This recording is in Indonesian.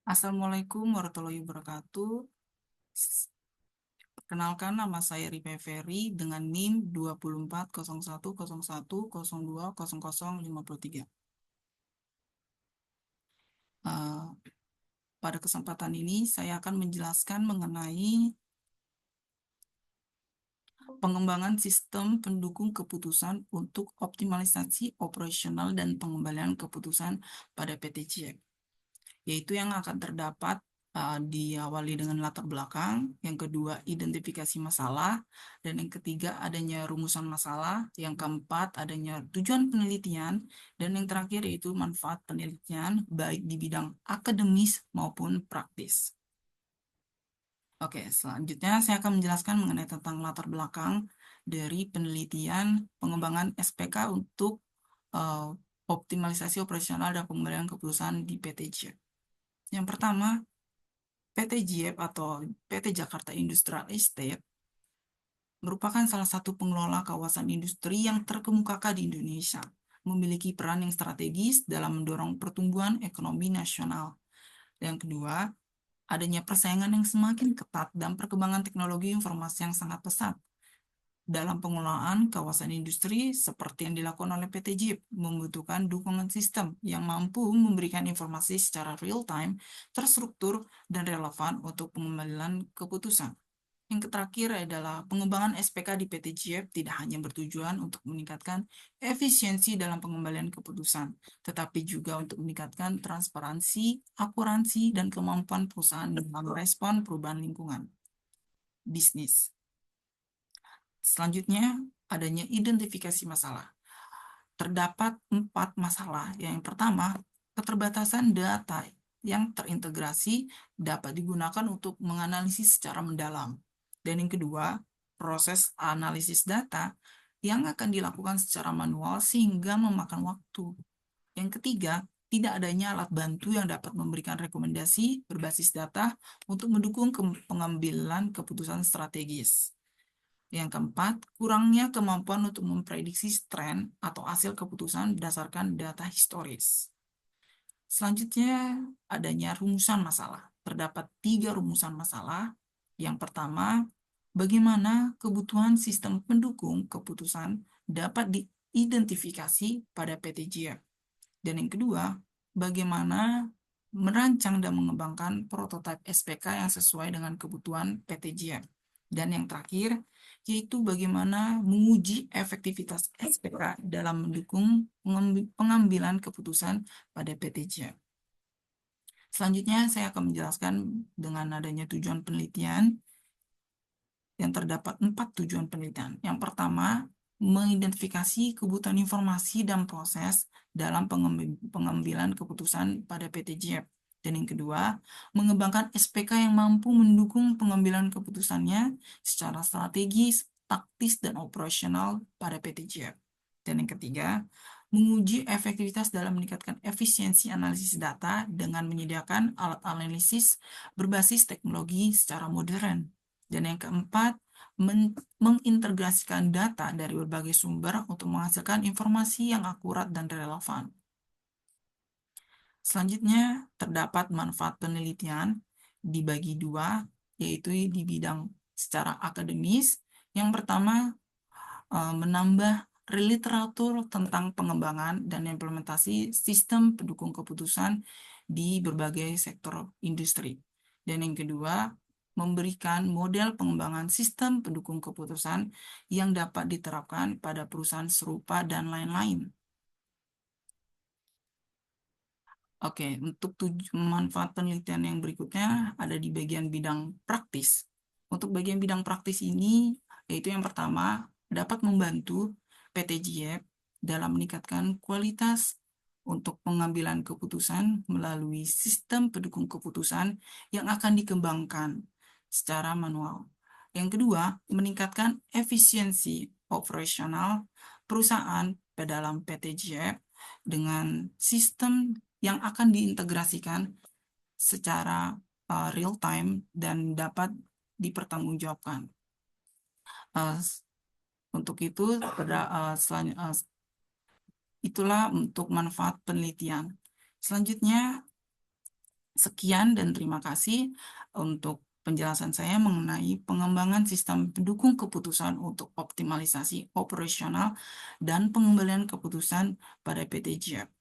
Assalamualaikum warahmatullahi wabarakatuh. Perkenalkan, nama saya Ripe Ferry dengan NIM 240101020050. Eh, Pada kesempatan ini saya akan menjelaskan mengenai pengembangan sistem pendukung keputusan untuk optimalisasi operasional dan pengembalian keputusan pada PT JEK. Yaitu yang akan terdapat diawali dengan latar belakang, yang kedua identifikasi masalah, dan yang ketiga adanya rumusan masalah, yang keempat adanya tujuan penelitian, dan yang terakhir yaitu manfaat penelitian baik di bidang akademis maupun praktis. Oke, selanjutnya saya akan menjelaskan mengenai tentang latar belakang dari penelitian pengembangan SPK untuk eh, optimalisasi operasional dan pengembalian keputusan di PT JEK. Yang pertama, PT JIEP atau PT Jakarta Industrial Estate merupakan salah satu pengelola kawasan industri yang terkemuka di Indonesia, memiliki peran yang strategis dalam mendorong pertumbuhan ekonomi nasional. Yang kedua, adanya persaingan yang semakin ketat dan perkembangan teknologi informasi yang sangat pesat. Dalam pengelolaan kawasan industri seperti yang dilakukan oleh PT JIP membutuhkan dukungan sistem yang mampu memberikan informasi secara real-time, terstruktur, dan relevan untuk pengembalian keputusan. Yang terakhir adalah pengembangan SPK di PT JIP tidak hanya bertujuan untuk meningkatkan efisiensi dalam pengembalian keputusan, tetapi juga untuk meningkatkan transparansi, akuransi, dan kemampuan perusahaan dalam respon perubahan lingkungan bisnis. Selanjutnya, adanya identifikasi masalah. Terdapat 4 masalah. Yang pertama, keterbatasan data yang terintegrasi dapat digunakan untuk menganalisis secara mendalam. Dan yang kedua, proses analisis data yang akan dilakukan secara manual sehingga memakan waktu. Yang ketiga, tidak adanya alat bantu yang dapat memberikan rekomendasi berbasis data untuk mendukung pengambilan keputusan strategis. Yang keempat, kurangnya kemampuan untuk memprediksi tren atau hasil keputusan berdasarkan data historis. Selanjutnya, adanya rumusan masalah. Terdapat 3 rumusan masalah. Yang pertama, bagaimana kebutuhan sistem pendukung keputusan dapat diidentifikasi pada PT JIEP. Dan yang kedua, bagaimana merancang dan mengembangkan prototipe SPK yang sesuai dengan kebutuhan PT JIEP. Dan yang terakhir, yaitu bagaimana menguji efektivitas SPK dalam mendukung pengambilan keputusan pada PT JIEP. Selanjutnya, saya akan menjelaskan dengan adanya tujuan penelitian yang terdapat 4 tujuan penelitian. Yang pertama, mengidentifikasi kebutuhan informasi dan proses dalam pengambilan keputusan pada PT JIEP. Dan yang kedua, mengembangkan SPK yang mampu mendukung pengambilan keputusannya secara strategis, taktis, dan operasional pada PT JIEP. Dan yang ketiga, menguji efektivitas dalam meningkatkan efisiensi analisis data dengan menyediakan alat analisis berbasis teknologi secara modern. Dan yang keempat, mengintegrasikan data dari berbagai sumber untuk menghasilkan informasi yang akurat dan relevan. Selanjutnya, terdapat manfaat penelitian dibagi 2, yaitu di bidang secara akademis. Yang pertama, menambah literatur tentang pengembangan dan implementasi sistem pendukung keputusan di berbagai sektor industri. Dan yang kedua, memberikan model pengembangan sistem pendukung keputusan yang dapat diterapkan pada perusahaan serupa dan lain-lain. Oke, untuk manfaat penelitian yang berikutnya ada di bagian bidang praktis. Untuk bagian bidang praktis ini, yaitu yang pertama, dapat membantu PT JIEP dalam meningkatkan kualitas untuk pengambilan keputusan melalui sistem pendukung keputusan yang akan dikembangkan secara manual. Yang kedua, meningkatkan efisiensi operasional perusahaan dalam PT JIEP dengan sistem yang akan diintegrasikan secara real time dan dapat dipertanggungjawabkan. Uh, untuk itu, itulah untuk manfaat penelitian. Selanjutnya, Sekian dan terima kasih untuk penjelasan saya mengenai pengembangan sistem pendukung keputusan untuk optimalisasi operasional dan pengembalian keputusan pada PT JEB.